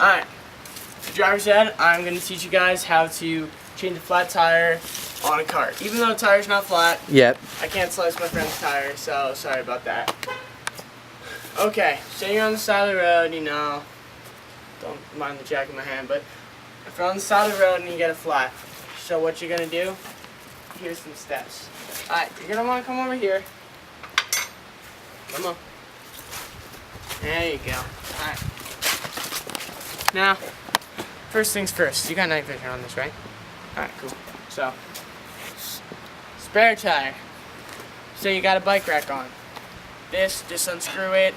Alright, driver's ed, I'm going to teach you guys how to change a flat tire on a cart. Even though the tire's not flat, Yep. I can't slice my friend's tire, so sorry about that. Okay, so you're on the side of the road, you know, don't mind the jack in my hand, but if you're on the side of the road and you get a flat, so what you're going to do, here's some steps. Alright, you're going to want to come over here. Come on. There you go. Alright. Now, first things first, you got night vision on this, right? Alright, cool. So, spare tire. So you got a bike rack on. This, just unscrew it.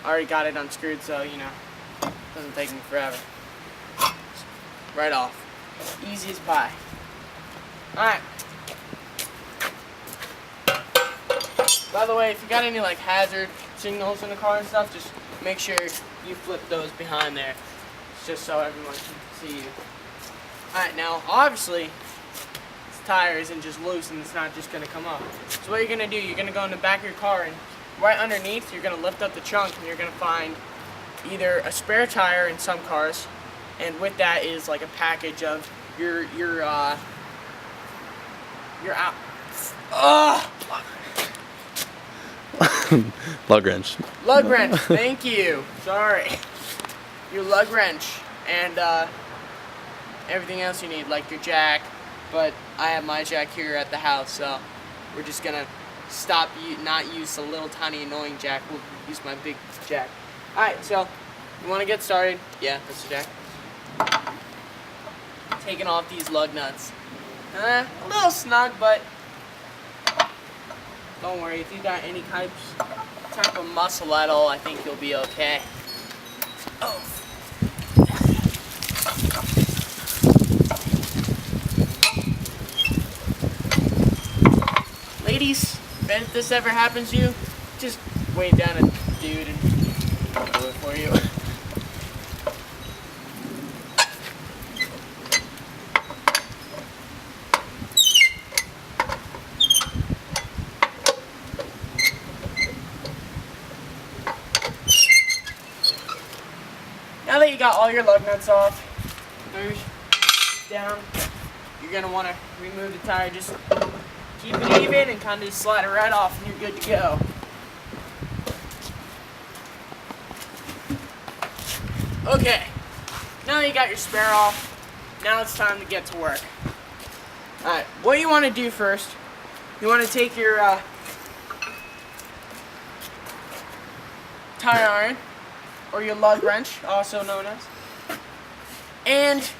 Already got it unscrewed, so, you know, doesn't take me forever. Right off. Easy as pie. Alright. By the way, if you got any like hazard signals in the car and stuff, just make sure you flip those behind there. Just so everyone can see you. Alright, now obviously this tire isn't just loose and it's not just going to come up. So what you're going to do, you're going to go in the back of your car and right underneath you're going to lift up the trunk and you're going to find either a spare tire in some cars, and with that is like a package of your Lug wrench. Lug wrench, thank you. Sorry. Your lug wrench and everything else you need, like your jack. But I have my jack here at the house, so we're just gonna not use the little tiny annoying jack. We'll use my big jack. Alright, so you wanna get started? Yeah, that's the jack. Taking off these lug nuts. A little snug, but don't worry, if you got any type of muscle at all, I think you'll be okay. Oh. Ladies, if this ever happens to you, just wave down a dude and I'll do it for you. Now that you got all your lug nuts off, down, you're going to want to remove the tire. Just keep it even and kind of just slide it right off and you're good to go. Okay, now that you got your spare off, now it's time to get to work. Alright, what you want to do first, you want to take your tire iron, or your lug wrench, also known as, and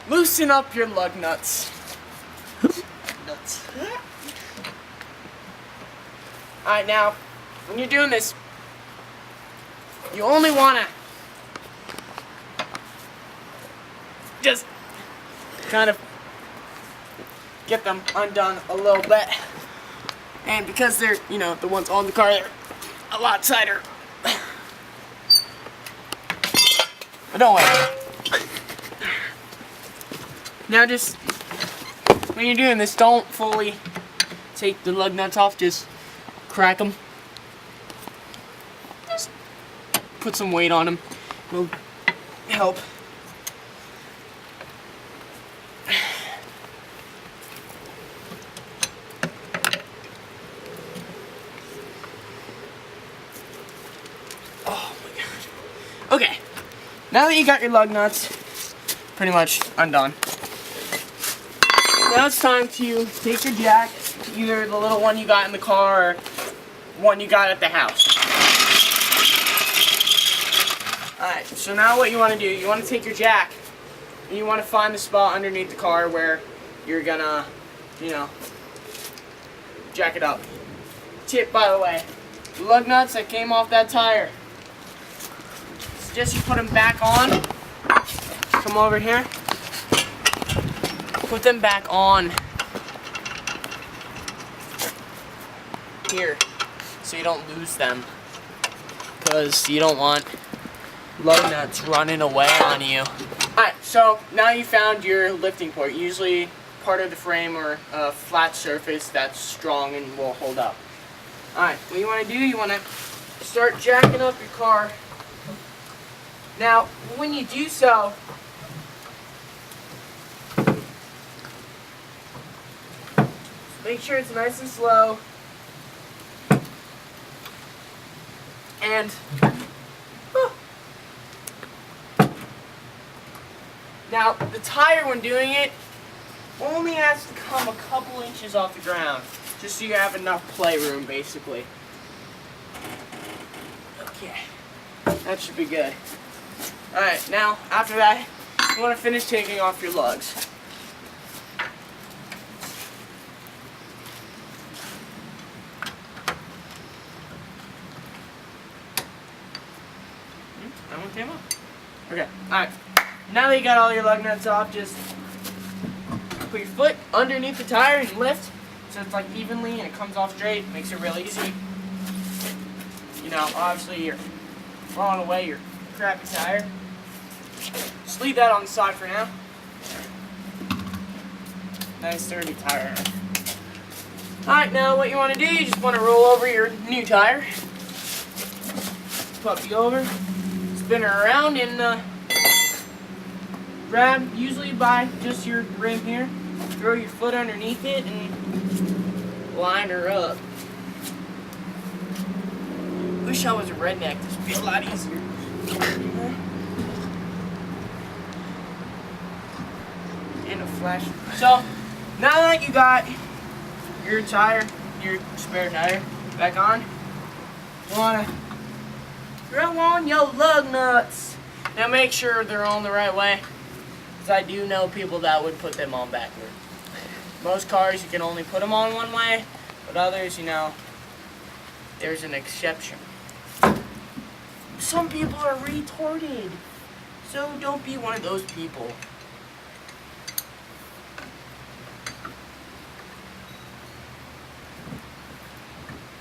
loosen up your lug nuts. Alright, now, when you're doing this, you only want to just kind of get them undone a little bit. And because they're, you know, the ones on the car, they're a lot tighter. But don't worry. Now just, when you're doing this, don't fully take the lug nuts off, just crack them. Just put some weight on them. It'll help. Okay, now that you got your lug nuts pretty much undone, now it's time to take your jack, either the little one you got in the car or one you got at the house. Alright, so now what you want to do, you want to take your jack and you want to find the spot underneath the car where you're gonna, you know, jack it up. Tip, by the way, the lug nuts that came off that tire, just you put them back on. Come over here. Put them back on here so you don't lose them, because you don't want lug nuts running away on you. Alright, so now you found your lifting port, usually part of the frame or a flat surface that's strong and will hold up. Alright, what you want to do, you want to start jacking up your car Now, when you do so, make sure it's nice and slow. And now the tire, when doing it, only has to come a couple inches off the ground, just so you have enough playroom, basically. Okay, that should be good. Alright, now, after that, you want to finish taking off your lugs. That one came off. Okay, alright. Now that you got all your lug nuts off, just put your foot underneath the tire and lift so it's like evenly and it comes off straight. Makes it real easy. You know, obviously you're throwing away your crappy tire. Just leave that on the side for now. Nice sturdy tire. Alright, now what you want to do, you just want to roll over your new tire. Puppy over. Spin her around and grab usually by just your rim here. Throw your foot underneath it and line her up. Wish I was a redneck. This would be a lot easier. And a flash. So now that you got your tire, your spare tire back on, you wanna throw on your lug nuts. Now make sure they're on the right way, because I do know people that would put them on backward. Most cars you can only put them on one way, but others, you know, there's an exception. Some people are retarded, so don't be one of those people.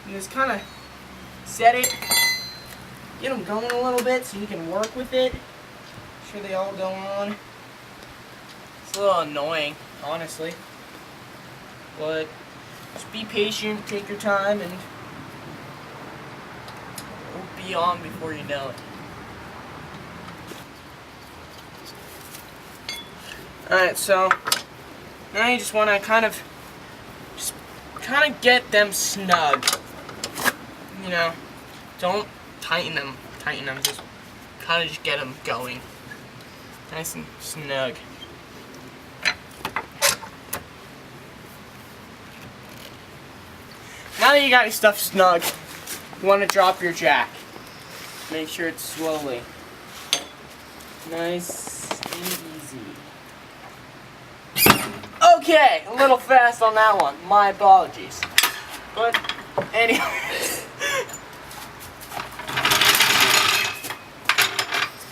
And just kind of set it, get them going a little bit so you can work with it. Make sure they all go on. It's a little annoying, honestly. But just be patient, take your time, and it'll be on before you know it. Alright, so now you just want to kind of get them snug. You know, don't tighten them, just kind of just get them going. Nice and snug. Now that you got your stuff snug, you want to drop your jack. Make sure it's slowly. Nice and easy. Okay, a little fast on that one. My apologies. But anyways.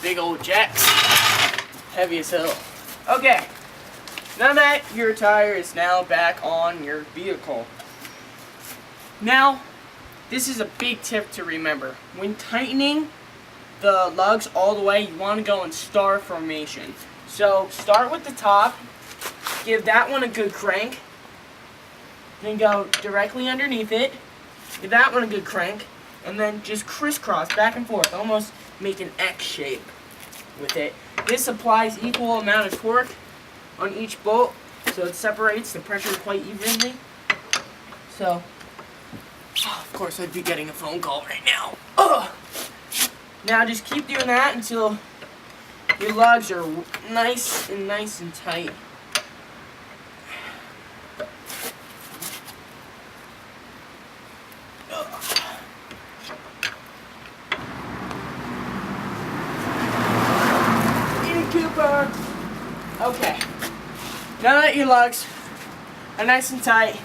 Big old jacks. Heavy as hell. Okay. Now that your tire is now back on your vehicle. Now, this is a big tip to remember. When tightening the lugs all the way, you want to go in star formation. So, start with the top. Give that one a good crank. Then go directly underneath it. Give that one a good crank. And then just crisscross back and forth. Almost make an X shape with it. This applies equal amount of torque on each bolt. So it separates the pressure quite evenly. So, of course I'd be getting a phone call right now. Ugh. Now just keep doing that until your lugs are nice and tight. Cooper. Okay. Now that your lugs are nice and tight,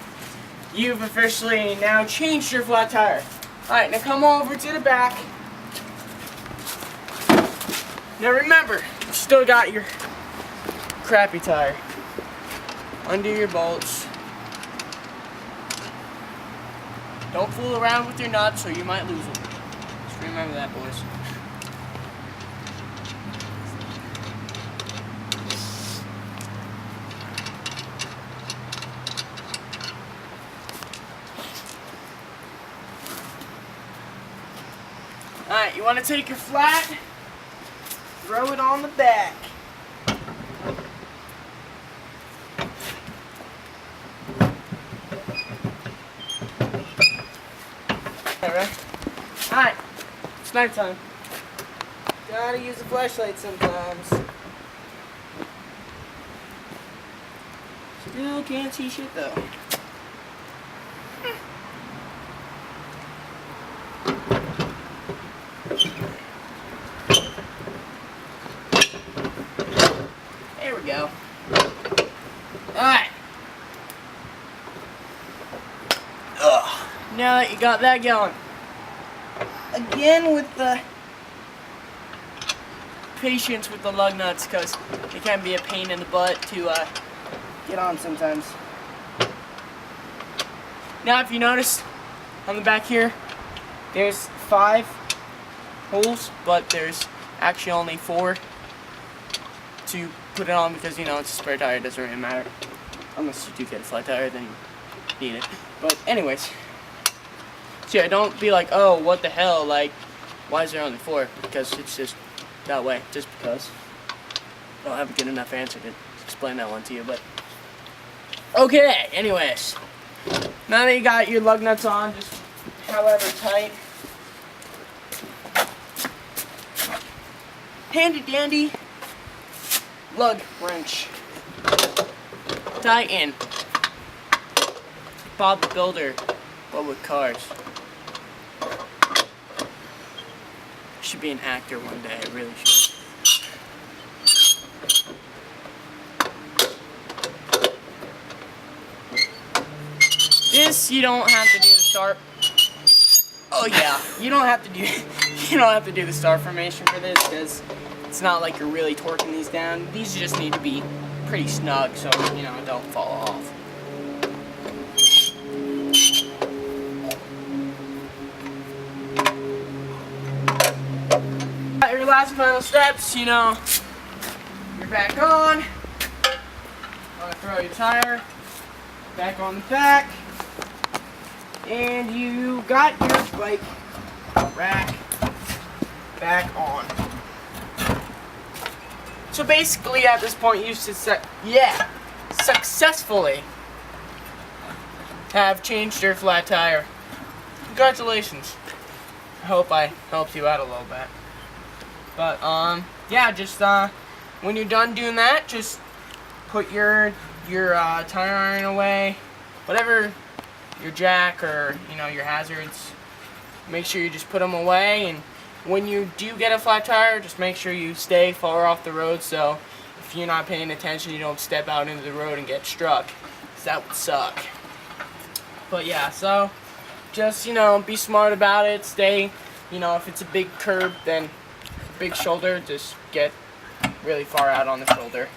you've officially now changed your flat tire. Alright, now come over to the back. Now remember, you still got your crappy tire. Undo your bolts. Don't fool around with your nuts or you might lose them. Just remember that, boys. Alright, you want to take your flat, throw it on the back. Alright, it's nighttime. Gotta use a flashlight sometimes. Still can't see shit though. There we go. Alright. Now that you got that going. Again with the patience with the lug nuts, because it can be a pain in the butt to get on sometimes. Now if you notice on the back here, there's 5 holes, but there's actually only 4 to put it on, because you know it's a spare tire, it doesn't really matter. Unless you do get a flat tire, then you need it. But anyways, so yeah, don't be like, oh, what the hell, like, why is there only 4? Because it's just that way, just because. I don't have a good enough answer to explain that one to you, but. Okay, anyways. Now that you got your lug nuts on, just however tight. Handy dandy lug wrench. Tie in. Bob the Builder, but with cars. Should be an actor one day, I really should. This you don't have to do the start. Oh yeah, you don't have to do the star formation for this, because it's not like you're really torquing these down. These just need to be pretty snug so you know don't fall off. At your last final steps, you know, you're back on. Want to throw your tire back on the back. And you got your bike rack back on. So basically at this point you successfully have changed your flat tire. Congratulations. I hope I helped you out a little bit. But yeah, just when you're done doing that, just put your tire iron away, whatever, your jack or you know your hazards. Make sure you just put them away, and when you do get a flat tire, just make sure you stay far off the road, so if you're not paying attention, you don't step out into the road and get struck, 'cause that would suck. But yeah, so just you know be smart about it. Stay, you know, if it's a big curb, then big shoulder, just get really far out on the shoulder.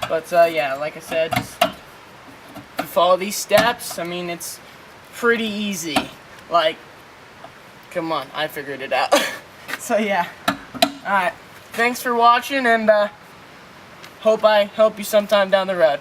But yeah, like I said, just you follow these steps. I mean, it's pretty easy. Like, come on, I figured it out. So yeah, alright, thanks for watching, and hope I help you sometime down the road.